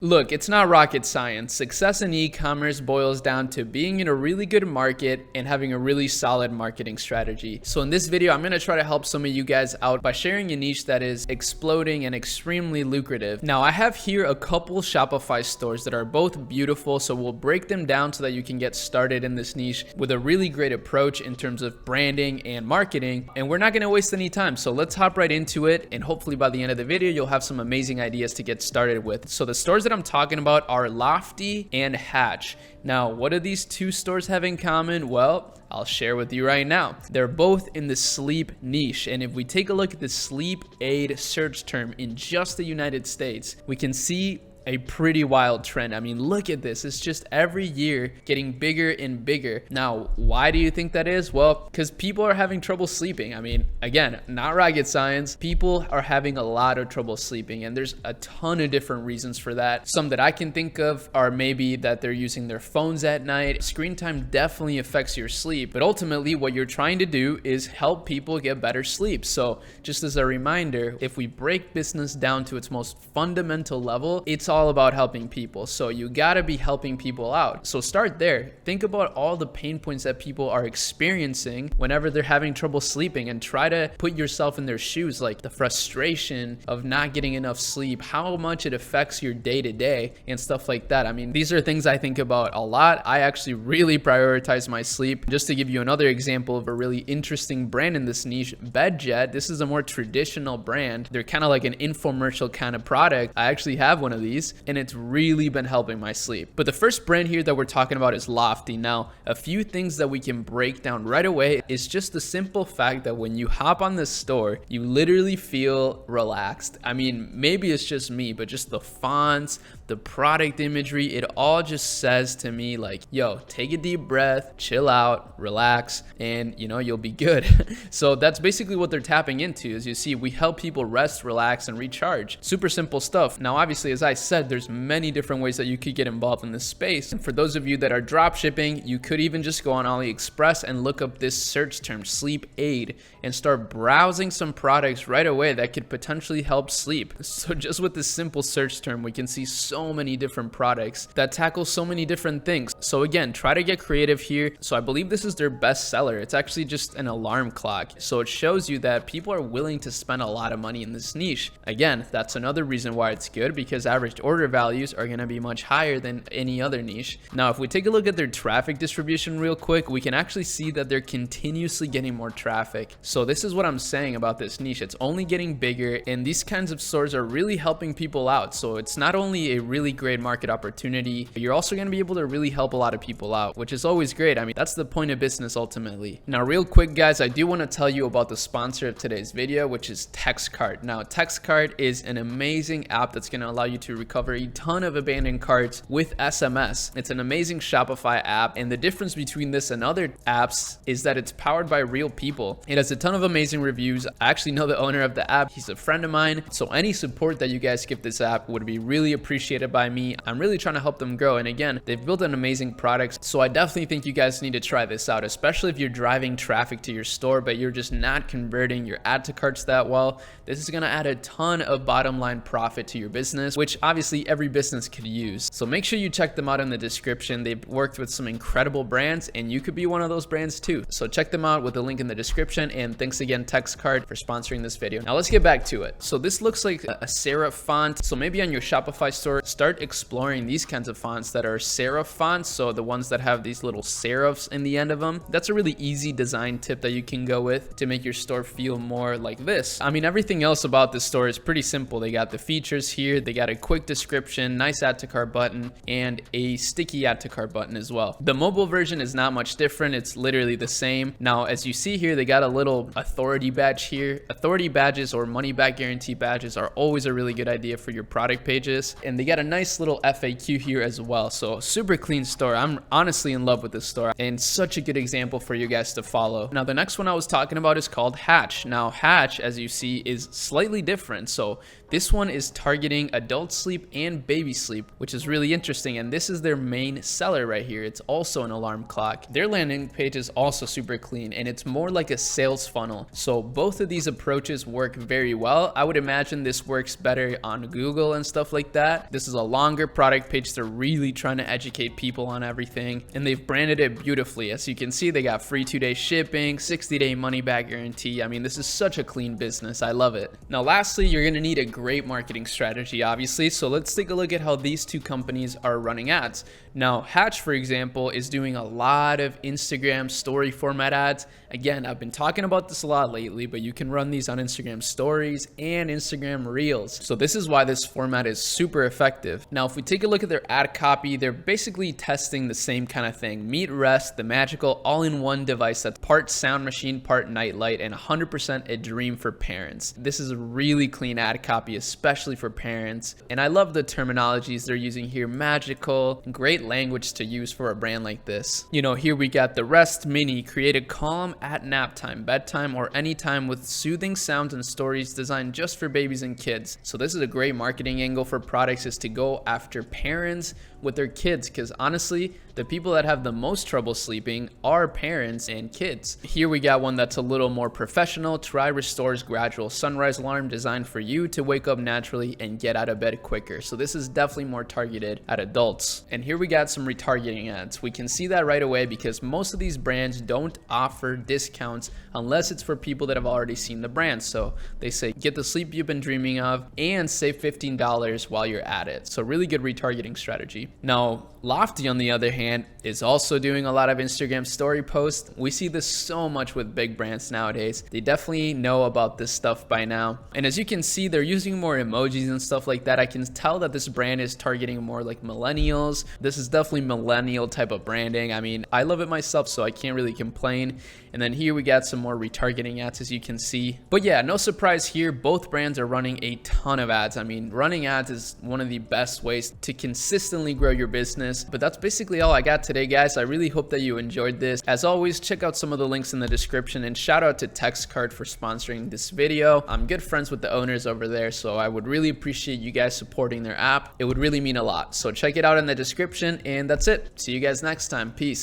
Look, it's not rocket science. Success in e-commerce boils down to being in a really good market and having a really solid marketing strategy. So in this video, I'm going to try to help some of you guys out by sharing a niche that is exploding and extremely lucrative. Now, I have here a couple Shopify stores that are both beautiful, so we'll break them down so that you can get started in this niche with a really great approach in terms of branding and marketing. And we're not going to waste any time, so let's hop right into it. And hopefully by the end of the video, you'll have some amazing ideas to get started with. So the stores that I'm talking about are Lofty and Hatch. Now, what do these two stores have in common? Well, I'll share with you right now. They're both in the sleep niche. And if we take a look at the sleep aid search term in just the United States, we can see a pretty wild trend. I mean, look at this. It's just every year getting bigger and bigger. Now, why do you think that is? Well, because people are having trouble sleeping. I mean, again, not rocket science. People are having a lot of trouble sleeping, and there's a ton of different reasons for that. Some that I can think of are maybe that they're using their phones at night. Screen time definitely affects your sleep, but ultimately what you're trying to do is help people get better sleep. So just as a reminder, if we break business down to its most fundamental level, it's all about helping people. So you gotta be helping people out. So start there. Think about all the pain points that people are experiencing whenever they're having trouble sleeping, and try to put yourself in their shoes, like the frustration of not getting enough sleep, how much it affects your day to day and stuff like that. I mean, these are things I think about a lot. I actually really prioritize my sleep. Just to give you another example of a really interesting brand in this niche, BedJet. This is a more traditional brand. They're kind of like an infomercial kind of product. I actually have one of these, and it's really been helping my sleep. But the first brand here that we're talking about is Lofty. Now, a few things that we can break down right away is just the simple fact that when you hop on this store, you literally feel relaxed. I mean, maybe it's just me, but just the fonts, the product imagery, it all just says to me like, yo, take a deep breath, chill out, relax, and you'll be good. So that's basically what they're tapping into. As you see, we help people rest, relax, and recharge. Super simple stuff. Now, obviously, as I said, there's many different ways that you could get involved in this space. And for those of you that are drop shipping, you could even just go on Aliexpress and look up this search term, sleep aid, and start browsing some products right away that could potentially help sleep. So just with this simple search term, we can see so many different products that tackle so many different things. So again, try to get creative here. So I believe this is their best seller. It's actually just an alarm clock. So it shows you that people are willing to spend a lot of money in this niche. Again, that's another reason why it's good, because average order values are going to be much higher than any other niche. Now, if we take a look at their traffic distribution real quick, we can actually see that they're continuously getting more traffic. So this is what I'm saying about this niche. It's only getting bigger, and these kinds of stores are really helping people out. So it's not only a really great market opportunity, but you're also going to be able to really help a lot of people out, which is always great. I mean, that's the point of business ultimately. Now, real quick, guys, I do want to tell you about the sponsor of today's video, which is TextCart. Now, TextCart is an amazing app that's going to allow you to recover a ton of abandoned carts with SMS. It's an amazing Shopify app, and the difference between this and other apps is that it's powered by real people. It has a ton of amazing reviews. I actually know the owner of the app. He's a friend of mine, so any support that you guys give this app would be really appreciated by me. I'm really trying to help them grow, and again, they've built an amazing product, so I definitely think you guys need to try this out, especially if you're driving traffic to your store but you're just not converting your add to carts that well. This is going to add a ton of bottom line profit to your business, which obviously every business could use. So make sure you check them out in the description. They've worked with some incredible brands, and you could be one of those brands too. So check them out with the link in the description, and thanks again TextCart for sponsoring this video. Now let's get back to it. So this looks like a serif font. So maybe on your Shopify store, start exploring these kinds of fonts that are serif fonts. So the ones that have these little serifs in the end of them. That's a really easy design tip that you can go with to make your store feel more like this. I mean, everything else about this store is pretty simple. They got the features here. They got a quick description, nice add to cart button, and a sticky add to cart button as well. The mobile version is not much different. It's literally the same. Now, as you see here, they got a little authority badge here. Authority badges or money back guarantee badges are always a really good idea for your product pages. And they got a nice little FAQ here as well. So super clean store. I'm honestly in love with this store, and such a good example for you guys to follow. Now, the next one I was talking about is called Hatch. Now, Hatch, as you see, is slightly different. So this one is targeting adult sleep and baby sleep, which is really interesting. And this is their main seller right here. It's also an alarm clock. Their landing page is also super clean, and it's more like a sales funnel. So both of these approaches work very well. I would imagine this works better on Google and stuff like that. This is a longer product page. They're really trying to educate people on everything, and they've branded it beautifully. As you can see, they got free 2-day shipping, 60-day money back guarantee. I mean, this is such a clean business. I love it. Now, lastly, you're going to need a great marketing strategy, obviously. So let's take a look at how these two companies are running ads. Now, Hatch, for example, is doing a lot of Instagram story format ads. Again, I've been talking about this a lot lately, but you can run these on Instagram stories and Instagram reels. So this is why this format is super effective. Now, if we take a look at their ad copy, they're basically testing the same kind of thing. Meet Rest, the magical all-in-one device that's part sound machine, part nightlight, and 100% a dream for parents. This is a really clean ad copy, especially for parents. And I love the terminologies they're using here. Magical, great language to use for a brand like this. You know, here we got the Rest Mini, created calm at nap time, bedtime, or anytime with soothing sounds and stories designed just for babies and kids. So this is a great marketing angle for products, is to go after parents with their kids, because honestly, the people that have the most trouble sleeping are parents and kids. Here we got one that's a little more professional. Try Restore's gradual sunrise alarm, designed for you to wake up naturally and get out of bed quicker. So this is definitely more targeted at adults. And here we got some retargeting ads. We can see that right away because most of these brands don't offer discounts unless it's for people that have already seen the brand. So they say, get the sleep you've been dreaming of and save $15 while you're at it. So really good retargeting strategy. Now, Lofty, on the other hand, is also doing a lot of Instagram story posts. We see this so much with big brands nowadays. They definitely know about this stuff by now. And as you can see, they're using more emojis and stuff like that. I can tell that this brand is targeting more like millennials. This is definitely millennial type of branding. I mean, I love it myself, so I can't really complain. And then here we got some more retargeting ads, as you can see. But yeah, no surprise here, both brands are running a ton of ads. I mean, running ads is one of the best ways to consistently grow your business. But that's basically all I got today, guys. I really hope that you enjoyed this. As always, check out some of the links in the description, and shout out to TextCard for sponsoring this video. I'm good friends with the owners over there, so I would really appreciate you guys supporting their app. It would really mean a lot. So check it out in the description, and that's it. See you guys next time. Peace.